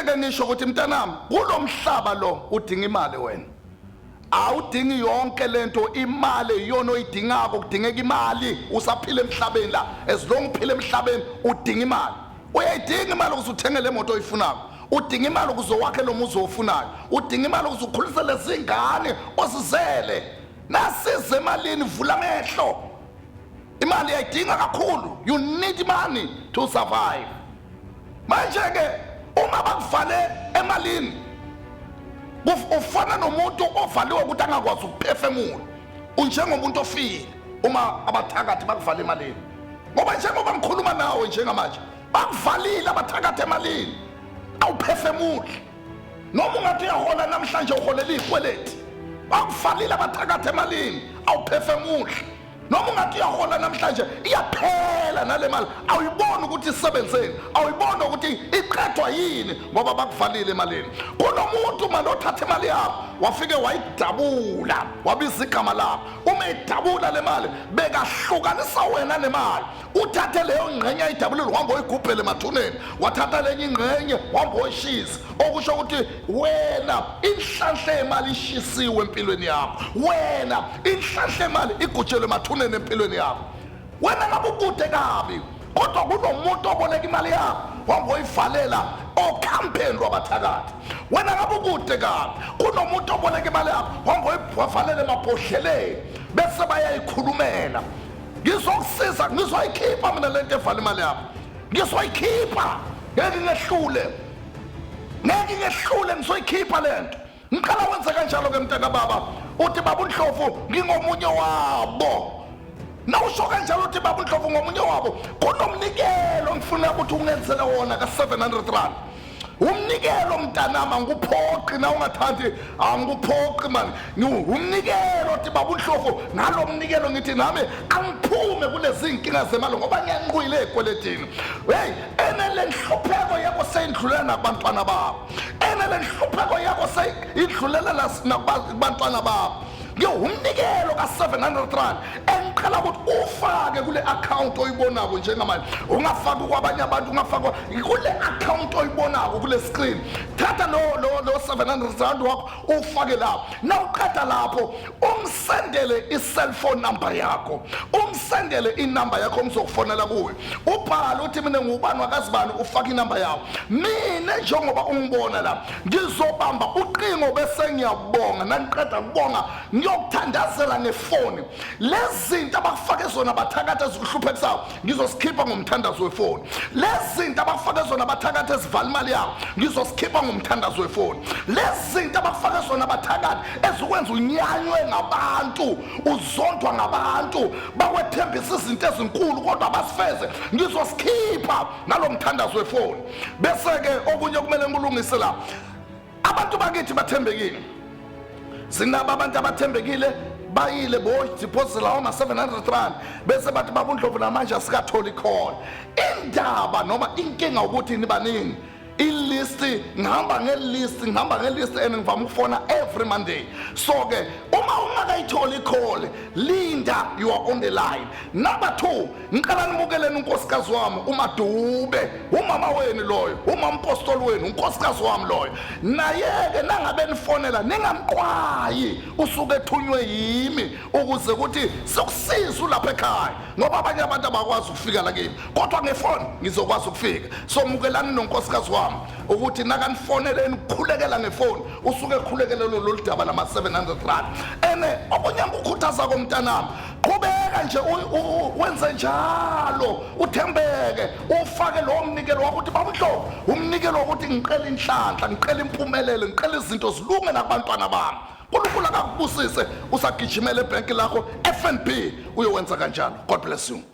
ngeke ngisho ukuthi mntanami kulomhlaba lo udinga imali wena. Awudingi yonke lento imali iyona oyidingako kudingeka imali usaphila emhlabeni la as long uphila emhlabeni udinga imali. Uyayidinga imali ukuze uthenge le moto oyifunako. Udinga imali ukuze wakhe lo muzi ofunayo. Udinga imali ukuze ukhulise lezingane osizele. Nasize emalini vula amehlo. Imali ayidinga kakhulu. You need money to survive. Manje ke uma bakuvale emalini ufana nomuntu ovaliwe ukuthi angakwazi ukuphefemula. Unjengomuntu ofile uma abathakathi bakuvale emalini. Ngoba njengoba ngikhuluma nawe njengamanje bakuvalile abathakathi emalini. Awuphefemuli. Noma ungathi uyahola namhlanje uholela izikweleti. Bakuvalile abathakathi emalini. Awuphefemuli. Noma ungathi uyahola namhlanje iyaphela nale mali awuyibona ukuthi isebenzeni awuyibona ukuthi iqedwa yini ngoba bakuvalile emalini. Kunomuntu manje othatha imali yakho wafike wayidabula wabiza igama lakho. Uma idabula le mali bekahlukanisa wena nemali. Uthathe leyo ngqenye ayidabulile uhamba oyigubhele emathuneni wathatha lenye ingqenye uhamba oyishisa okusho ukuthi wena inhlanhla yemali ishisiwe empilweni yakho. Wena inhlanhla yemali igutshelwe emathuneni empilweni yakho. Wena ngabe ukude kabi kodwa kunomuntu oboleka imali yakho uhamba oyivalela okhampeni lwabathakathi. Wena ngabe ukude kabi kunomuntu oboleka imali yakho uhamba oyivalela emabhodleleni bese bayayikhulumela. Ngizokusiza ngizoyikhipha mina lento evala imali yakho. Ngizoyikhipha ngeke ngehlule. Ngeke ngehlule ngizoyikhipha lento. Ngiqala wenza kanjalo ke mntaka baba. Uthi baba uNdlovu ngingomunye wabo. Nawusho kanjalo uthi baba uNdlovu ngomunye wabo. Kunomnikelo ngifuna ukuthi ungenzele wona ka 700 rand. Umnikelo mntanama nguphoqi na ungathandi anguphoqi man. Umnikelo uthi baba uNdlovu ngalo mnikelo ngithi nami angiphume kulezi inkinga zemali ngoba ngiyanqwile ekweletini. Hey, enele nhlupheko yakho seyindlulela nabantwana babo. Enele nhlupheko yakho seyindlulela nabantwana babo. Ngiyumnikelo ka 700 rand engiqala ukuthi ufake kule account oyibonako njengamanje. Ungafaka kwabanye abantu ungafaka kule account oyibonako kule screen. Thatha lo 700 rand wakho ufake lapho. Nawuqeda lapho umsendele i-cellphone number yakho. Umsendele inumber yakho umzokufonela kuyo. Ubhala uthi mina ngubani wakazibani ufake inumber yakho. Mina njengoba ungibona la ngizobamba uqingo bese ngiyabonga nangiqeda ukubonga ngiyokuthandazela ngefoni. Lezi zinto abakufake zona abathakathi ezikuhluphekisayo ngizosikhipha ngomthandazo wefoni. Lezi zinto abakufake zona abathakathi ezivala imali yakho ngizosikhipha ngomthandazo wefoni. Lezi zinto abakufake zona abathakathi ezikwenza unyanywe ngabantu uzondwa ngabantu bakwethembisa izinto ezinkulu kodwa basifeze ngizosikhipha ngalomthandazo wefoni. Bese ke okunye kumele ngilungise la abantu bakithi bathembekile. Sinaba abantu abathembekile bayile deposit lawo ma 700 rand bese bathi baba uNdlovu namanje asikatholi call. Indaba noma inkinga ukuthi nibaningi ilist ngihamba ngelist engivama ukufona every Monday. So ke uma ungakayitholi call linda you are on the line. Number 2 ngiqala nimukeleni unkosikazi wami uMadube umama wenu loyo umampostoli wenu unkosikazi wami loyo. Naye ke nangabe nifonela ningamqwayi usuke ethunywe yimi ukuze ukuthi sokusiza lapha ekhaya ngoba abanye abantu abakwazi ukufika la kimi kodwa ngefoni ngizokwazi ukufika. So mukelani nonkosikazi wami ukuthi nakanifoneleni ukukhulekela ngefoni usuke ekhulekela lolu daba lama 700 rand. Ene okunye ukukhuthaza komntanami qhubeka nje wenze njalo uthembeke ufake lo mnikelo wakuthi baba uNdlovu umnikelo wokuthi ngiqela inhlanhla ngiqela impumelelo ngiqela izinto zilunge nabantwana bami. uNkulunkulu akakubusise usagijimela ebhenki lakho FNB uyowenza kanjalo. God bless you.